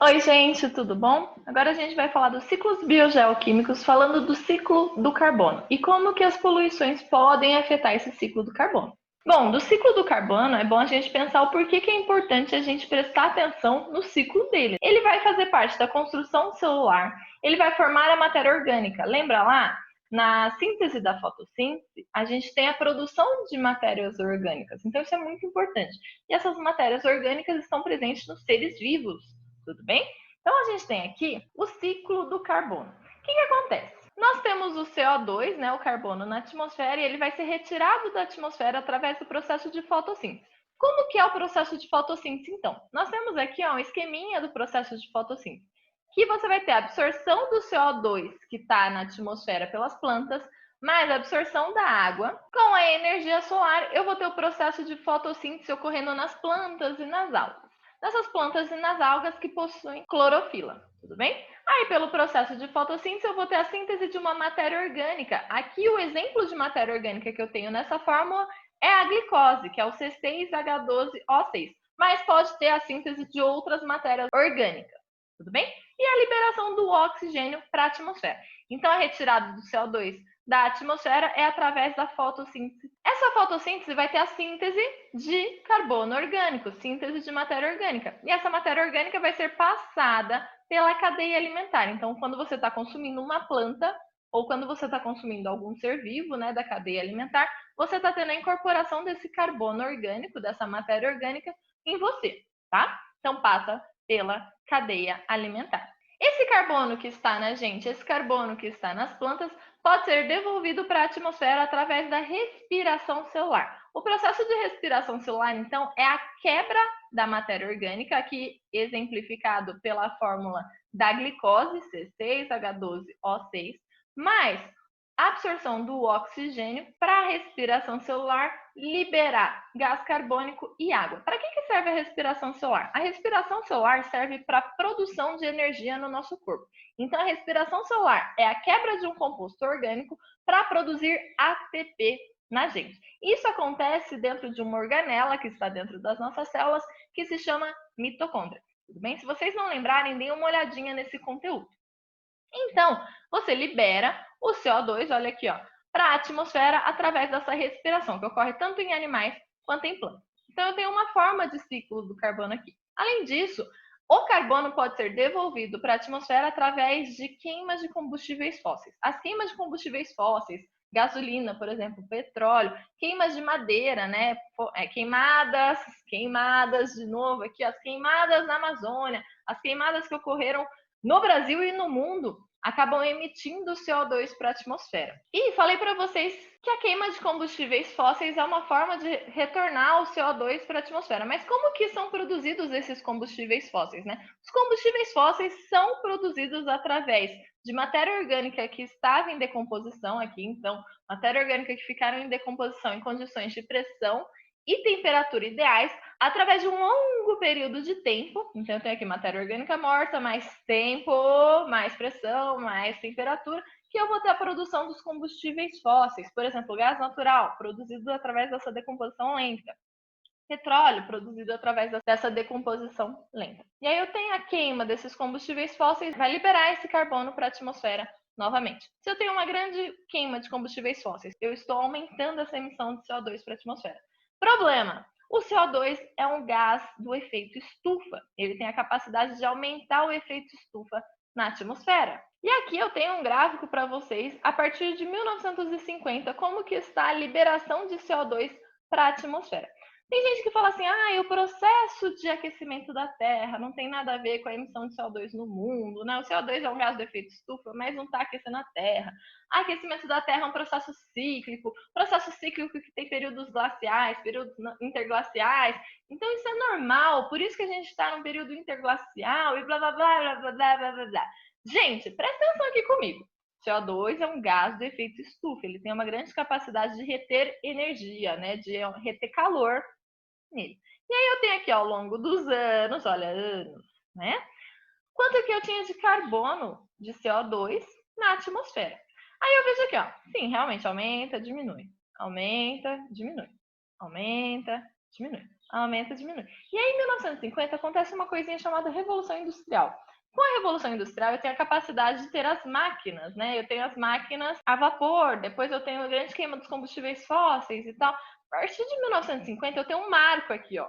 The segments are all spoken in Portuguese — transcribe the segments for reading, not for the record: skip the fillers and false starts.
Oi, gente, tudo bom? Agora a gente vai falar dos ciclos biogeoquímicos, falando do ciclo do carbono e como que as poluições podem afetar esse ciclo do carbono. Bom, do ciclo do carbono é bom a gente pensar o porquê que é importante a gente prestar atenção no ciclo dele. Ele vai fazer parte da construção celular, ele vai formar a matéria orgânica. Lembra lá? Na síntese da fotossíntese, a gente tem a produção de matérias orgânicas. Então, isso é muito importante. E essas matérias orgânicas estão presentes nos seres vivos. Tudo bem? Então, a gente tem aqui o ciclo do carbono. O que acontece? Nós temos o CO2, né, o carbono na atmosfera, e ele vai ser retirado da atmosfera através do processo de fotossíntese. Como que é o processo de fotossíntese, então? Nós temos aqui um esqueminha do processo de fotossíntese, que você vai ter a absorção do CO2 que está na atmosfera pelas plantas, mais a absorção da água. Com a energia solar, eu vou ter o processo de fotossíntese ocorrendo nas plantas e nas algas. Nessas plantas e nas algas que possuem clorofila, tudo bem? Aí, pelo processo de fotossíntese, eu vou ter a síntese de uma matéria orgânica. Aqui, o exemplo de matéria orgânica que eu tenho nessa fórmula é a glicose, que é o C6H12O6, mas pode ter a síntese de outras matérias orgânicas, tudo bem? E a liberação do oxigênio para a atmosfera. Então, a retirada do CO2 da atmosfera é através da fotossíntese. Essa fotossíntese vai ter a síntese de carbono orgânico, síntese de matéria orgânica. E essa matéria orgânica vai ser passada pela cadeia alimentar. Então, quando você está consumindo uma planta ou quando você está consumindo algum ser vivo, né, da cadeia alimentar, você está tendo a incorporação desse carbono orgânico, dessa matéria orgânica em você, tá? Então, passa pela cadeia alimentar. Esse carbono que está na gente, esse carbono que está nas plantas, pode ser devolvido para a atmosfera através da respiração celular. O processo de respiração celular, então, é a quebra da matéria orgânica, aqui exemplificado pela fórmula da glicose, C6H12O6, mais a absorção do oxigênio para a respiração celular liberar gás carbônico e água. Para que serve a respiração celular? A respiração celular serve para a produção de energia no nosso corpo. Então, a respiração celular é a quebra de um composto orgânico para produzir ATP na gente. Isso acontece dentro de uma organela que está dentro das nossas células, que se chama mitocôndria. Tudo bem? Se vocês não lembrarem, deem uma olhadinha nesse conteúdo. Então, você libera o CO2, olha aqui, ó, para a atmosfera através dessa respiração, que ocorre tanto em animais quanto em plantas. Então, eu tenho uma forma de ciclo do carbono aqui. Além disso, o carbono pode ser devolvido para a atmosfera através de queimas de combustíveis fósseis. As queimas de combustíveis fósseis, gasolina, por exemplo, petróleo, queimas de madeira, né? Queimadas de novo aqui, as queimadas na Amazônia, as queimadas que ocorreram no Brasil e no mundo, acabam emitindo CO2 para a atmosfera. E falei para vocês que a queima de combustíveis fósseis é uma forma de retornar o CO2 para a atmosfera. Mas como que são produzidos esses combustíveis fósseis, né? Os combustíveis fósseis são produzidos através de matéria orgânica que estava em decomposição aqui, então, matéria orgânica que ficaram em decomposição em condições de pressão e temperatura ideais através de um longo período de tempo. Então, eu tenho aqui matéria orgânica morta, mais tempo, mais pressão, mais temperatura, que eu vou ter a produção dos combustíveis fósseis. Por exemplo, gás natural, produzido através dessa decomposição lenta. Petróleo, produzido através dessa decomposição lenta. E aí eu tenho a queima desses combustíveis fósseis, vai liberar esse carbono para a atmosfera novamente. Se eu tenho uma grande queima de combustíveis fósseis, eu estou aumentando essa emissão de CO2 para a atmosfera. Problema: o CO2 é um gás do efeito estufa. Ele tem a capacidade de aumentar o efeito estufa na atmosfera. E aqui eu tenho um gráfico para vocês, a partir de 1950, como que está a liberação de CO2 para a atmosfera. Tem gente que fala assim, o processo de aquecimento da Terra não tem nada a ver com a emissão de CO2 no mundo, né? O CO2 é um gás do efeito estufa, mas não está aquecendo a Terra. O aquecimento da Terra é um processo cíclico que tem períodos glaciais, períodos interglaciais. Então isso é normal, por isso que a gente está num período interglacial e blá blá blá blá blá blá blá blá. Gente, presta atenção aqui comigo. CO2 é um gás do efeito estufa, ele tem uma grande capacidade de reter energia, né, de reter calor nele. E aí eu tenho aqui ao longo dos anos, olha, anos, né? Quanto que eu tinha de carbono, de CO2, na atmosfera. Aí eu vejo aqui, ó, sim, realmente aumenta, diminui. Aumenta, diminui. Aumenta, diminui. Aumenta, diminui. E aí, em 1950, acontece uma coisinha chamada Revolução Industrial. Com a Revolução Industrial, eu tenho a capacidade de ter as máquinas, né? Eu tenho as máquinas a vapor, depois eu tenho a grande queima dos combustíveis fósseis e tal. A partir de 1950, eu tenho um marco aqui, ó,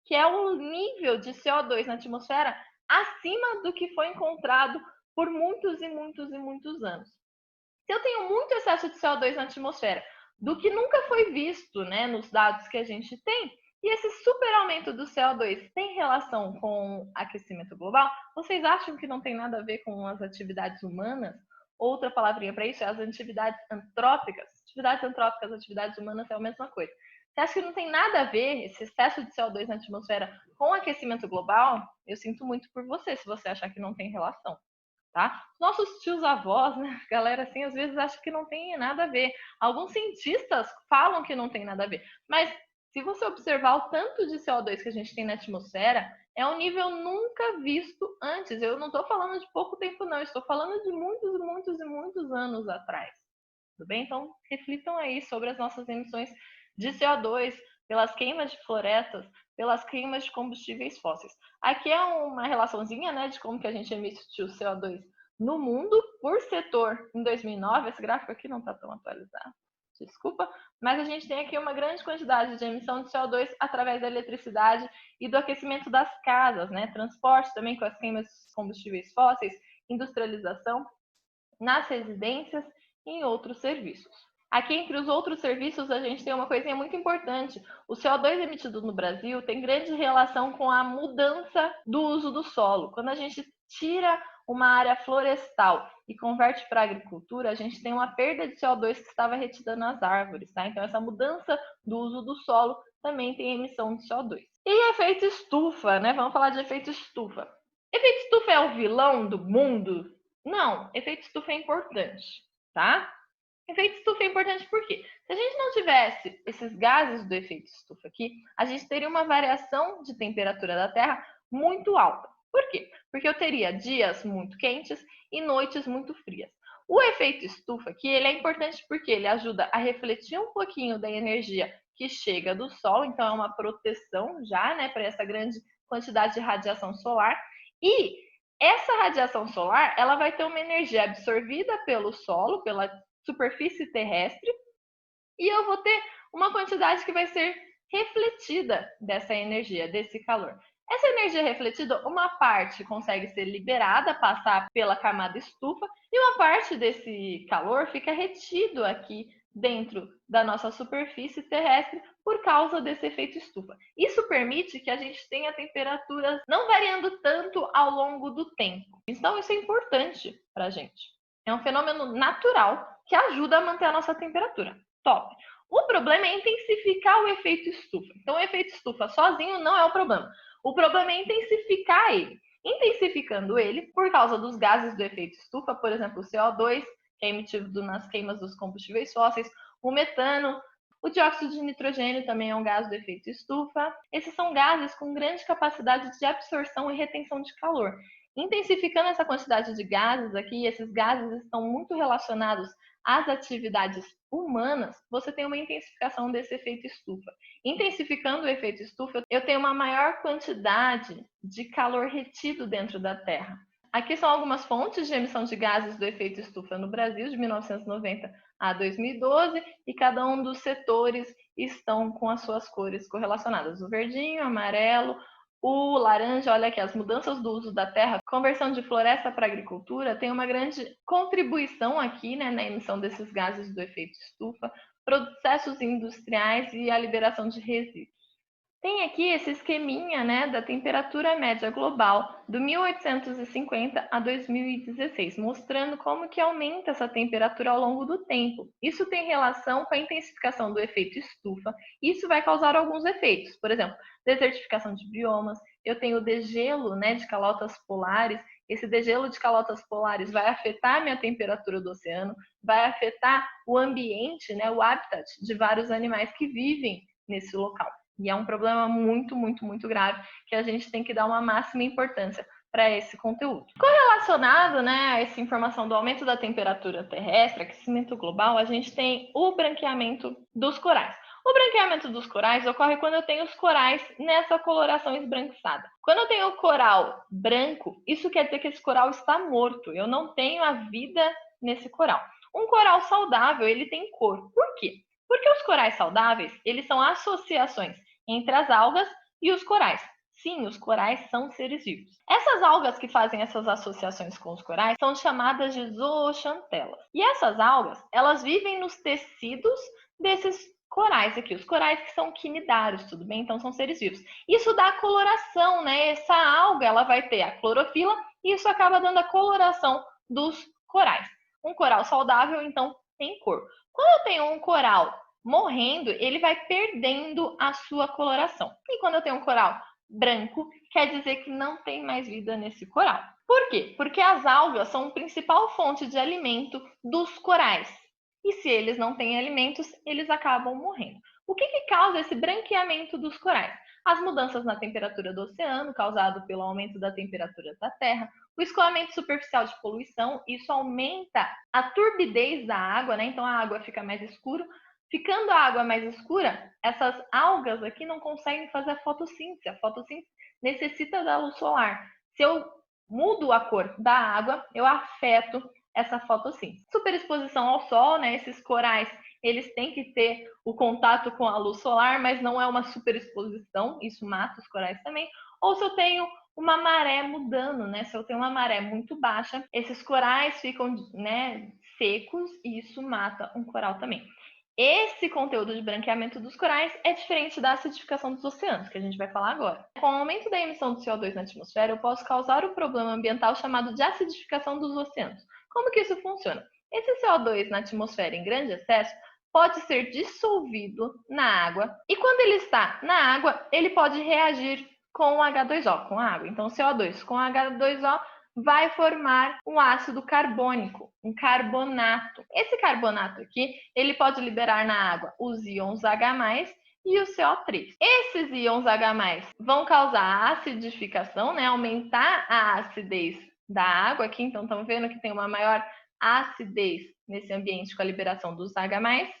que é o nível de CO2 na atmosfera acima do que foi encontrado por muitos e muitos e muitos anos. Se eu tenho muito excesso de CO2 na atmosfera, do que nunca foi visto, né, nos dados que a gente tem, e esse super aumento do CO2 tem relação com aquecimento global, vocês acham que não tem nada a ver com as atividades humanas? Outra palavrinha para isso é as atividades antrópicas. Atividades antrópicas, atividades humanas é a mesma coisa. Você acha que não tem nada a ver esse excesso de CO2 na atmosfera com o aquecimento global? Eu sinto muito por você se você achar que não tem relação. Tá? Nossos tios avós, né, galera assim, às vezes acha que não tem nada a ver. Alguns cientistas falam que não tem nada a ver, mas se você observar o tanto de CO2 que a gente tem na atmosfera, é um nível nunca visto antes. Eu não estou falando de pouco tempo, não, estou falando de muitos, muitos e muitos anos atrás. Tudo bem? Então, reflitam aí sobre as nossas emissões de CO2 pelas queimas de florestas, pelas queimas de combustíveis fósseis. Aqui é uma relaçãozinha, né, de como que a gente emite o CO2 no mundo por setor em 2009. Esse gráfico aqui não está tão atualizado, desculpa, mas a gente tem aqui uma grande quantidade de emissão de CO2 através da eletricidade e do aquecimento das casas, né, transporte também com as queimas de combustíveis fósseis, industrialização nas residências e em outros serviços. Aqui, entre os outros serviços, a gente tem uma coisinha muito importante. O CO2 emitido no Brasil tem grande relação com a mudança do uso do solo. Quando a gente tira uma área florestal e converte para a agricultura, a gente tem uma perda de CO2 que estava retida nas árvores, tá? Então, essa mudança do uso do solo também tem emissão de CO2. E efeito estufa, né? Vamos falar de efeito estufa. Efeito estufa é o vilão do mundo? Não, efeito estufa é importante, tá? Efeito estufa é importante por quê? Se a gente não tivesse esses gases do efeito estufa aqui, a gente teria uma variação de temperatura da Terra muito alta. Por quê? Porque eu teria dias muito quentes e noites muito frias. O efeito estufa aqui, ele é importante porque ele ajuda a refletir um pouquinho da energia que chega do Sol, então é uma proteção já, né, para essa grande quantidade de radiação solar. E essa radiação solar, ela vai ter uma energia absorvida pelo solo, pela superfície terrestre, e eu vou ter uma quantidade que vai ser refletida dessa energia, desse calor. Essa energia refletida, uma parte consegue ser liberada, passar pela camada estufa, e uma parte desse calor fica retido aqui dentro da nossa superfície terrestre por causa desse efeito estufa. Isso permite que a gente tenha temperaturas não variando tanto ao longo do tempo. Então, isso é importante para a gente. É um fenômeno natural que ajuda a manter a nossa temperatura. Top! O problema é intensificar o efeito estufa. Então, o efeito estufa sozinho não é o problema. O problema é intensificar ele. Intensificando ele, por causa dos gases do efeito estufa, por exemplo, o CO2, que é emitido nas queimas dos combustíveis fósseis, o metano, o dióxido de nitrogênio também é um gás do efeito estufa. Esses são gases com grande capacidade de absorção e retenção de calor. Intensificando essa quantidade de gases aqui, esses gases estão muito relacionados às atividades humanas, você tem uma intensificação desse efeito estufa. Intensificando o efeito estufa, eu tenho uma maior quantidade de calor retido dentro da Terra. Aqui são algumas fontes de emissão de gases do efeito estufa no Brasil, de 1990 a 2012, e cada um dos setores estão com as suas cores correlacionadas. O verdinho, o amarelo, o laranja, olha aqui, as mudanças do uso da terra, conversão de floresta para agricultura, tem uma grande contribuição aqui, né, na emissão desses gases do efeito estufa, processos industriais e a liberação de resíduos. Tem aqui esse esqueminha, né, da temperatura média global do 1850 a 2016, mostrando como que aumenta essa temperatura ao longo do tempo. Isso tem relação com a intensificação do efeito estufa. Isso vai causar alguns efeitos, por exemplo, desertificação de biomas. Eu tenho o degelo, né, de calotas polares. Esse degelo de calotas polares vai afetar a minha temperatura do oceano, vai afetar o ambiente, né, o habitat de vários animais que vivem nesse local. E é um problema muito, muito, muito grave que a gente tem que dar uma máxima importância para esse conteúdo. Correlacionado, né, a essa informação do aumento da temperatura terrestre, aquecimento global, a gente tem o branqueamento dos corais. O branqueamento dos corais ocorre quando eu tenho os corais nessa coloração esbranquiçada. Quando eu tenho o coral branco, isso quer dizer que esse coral está morto. Eu não tenho a vida nesse coral. Um coral saudável, ele tem cor. Por quê? Porque os corais saudáveis, eles são associações entre as algas e os corais. Sim, os corais são seres vivos. Essas algas que fazem essas associações com os corais são chamadas de zooxantelas. E essas algas, elas vivem nos tecidos desses corais aqui, os corais que são quinidários, tudo bem? Então são seres vivos. Isso dá coloração, né? Essa alga, ela vai ter a clorofila e isso acaba dando a coloração dos corais. Um coral saudável, então, tem cor. Quando eu tenho um coral morrendo, ele vai perdendo a sua coloração. E quando eu tenho um coral branco, quer dizer que não tem mais vida nesse coral. Por quê? Porque as algas são a principal fonte de alimento dos corais. E se eles não têm alimentos, eles acabam morrendo. O que causa esse branqueamento dos corais? As mudanças na temperatura do oceano, causado pelo aumento da temperatura da Terra, o escoamento superficial de poluição, isso aumenta a turbidez da água, né? Então a água fica mais escura. Ficando a água mais escura, essas algas aqui não conseguem fazer a fotossíntese. A fotossíntese necessita da luz solar. Se eu mudo a cor da água, eu afeto essa fotossíntese. Superexposição ao sol, né? Esses corais, eles têm que ter o contato com a luz solar, mas não é uma superexposição, isso mata os corais também. Ou se eu tenho uma maré mudando, né? Se eu tenho uma maré muito baixa, esses corais ficam, né, secos e isso mata um coral também. Esse conteúdo de branqueamento dos corais é diferente da acidificação dos oceanos, que a gente vai falar agora. Com o aumento da emissão de CO2 na atmosfera, eu posso causar o problema ambiental chamado de acidificação dos oceanos. Como que isso funciona? Esse CO2 na atmosfera em grande excesso pode ser dissolvido na água e quando ele está na água, ele pode reagir com o H2O, com a água. Então, CO2 com H2O vai formar um ácido carbônico, um carbonato. Esse carbonato aqui, ele pode liberar na água os íons H+, e o CO3. Esses íons H+, vão causar acidificação, né? Aumentar a acidez da água aqui, então estão vendo que tem uma maior acidez nesse ambiente com a liberação dos H+.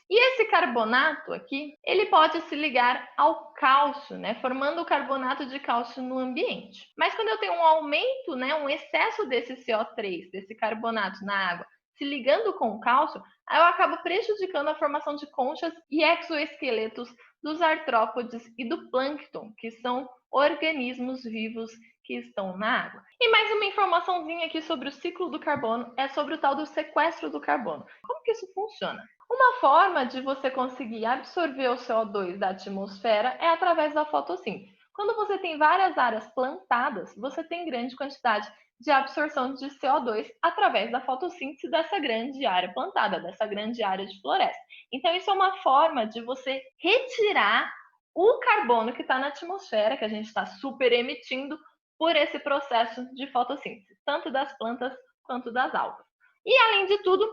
E esse carbonato aqui, ele pode se ligar ao cálcio, né, formando o carbonato de cálcio no ambiente. Mas quando eu tenho um aumento, né, um excesso desse CO3, desse carbonato na água, se ligando com o cálcio, eu acabo prejudicando a formação de conchas e exoesqueletos dos artrópodes e do plâncton, que são organismos vivos que estão na água. E mais uma informaçãozinha aqui sobre o ciclo do carbono, é sobre o tal do sequestro do carbono. Como que isso funciona? Uma forma de você conseguir absorver o CO2 da atmosfera é através da fotossíntese. Quando você tem várias áreas plantadas, você tem grande quantidade de absorção de CO2 através da fotossíntese dessa grande área plantada, dessa grande área de floresta. Então, isso é uma forma de você retirar o carbono que está na atmosfera, que a gente está super emitindo, por esse processo de fotossíntese, tanto das plantas quanto das algas. E, além de tudo,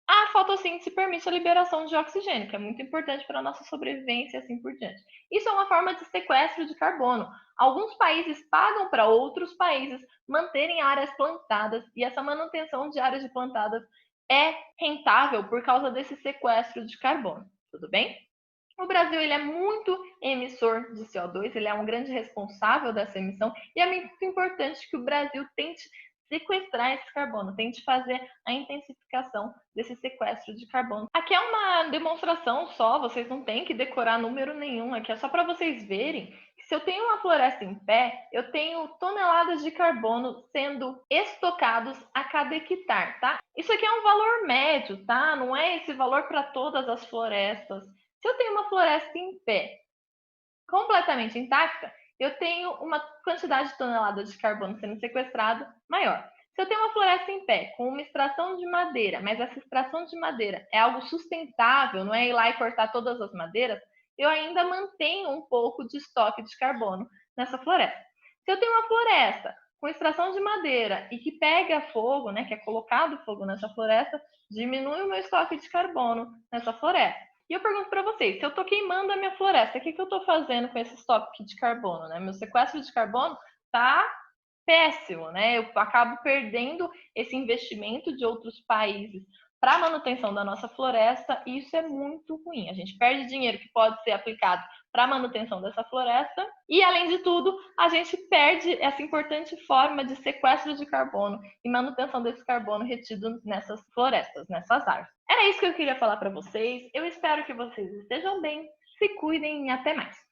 a fotossíntese permite a liberação de oxigênio, que é muito importante para a nossa sobrevivência e assim por diante. Isso é uma forma de sequestro de carbono. Alguns países pagam para outros países manterem áreas plantadas e essa manutenção de áreas plantadas é rentável por causa desse sequestro de carbono. Tudo bem? O Brasil ele é muito emissor de CO2, ele é um grande responsável dessa emissão e é muito importante que o Brasil tente sequestrar esse carbono, tente fazer a intensificação desse sequestro de carbono. Aqui é uma demonstração só, vocês não têm que decorar número nenhum, aqui é só para vocês verem que se eu tenho uma floresta em pé, eu tenho toneladas de carbono sendo estocados a cada hectare, tá? Isso aqui é um valor médio, tá? Não é esse valor para todas as florestas. Se eu tenho uma floresta em pé, completamente intacta, eu tenho uma quantidade de toneladas de carbono sendo sequestrado maior. Se eu tenho uma floresta em pé, com uma extração de madeira, mas essa extração de madeira é algo sustentável, não é ir lá e cortar todas as madeiras, eu ainda mantenho um pouco de estoque de carbono nessa floresta. Se eu tenho uma floresta com extração de madeira e que pega fogo, né, que é colocado fogo nessa floresta, diminui o meu estoque de carbono nessa floresta. E eu pergunto para vocês, se eu estou queimando a minha floresta, o que eu estou fazendo com esse estoque de carbono? Né? Meu sequestro de carbono está péssimo, né? Eu acabo perdendo esse investimento de outros países para a manutenção da nossa floresta, e isso é muito ruim. A gente perde dinheiro que pode ser aplicado para a manutenção dessa floresta e, além de tudo, a gente perde essa importante forma de sequestro de carbono e manutenção desse carbono retido nessas florestas, nessas árvores. Era isso que eu queria falar para vocês. Eu espero que vocês estejam bem, se cuidem e até mais.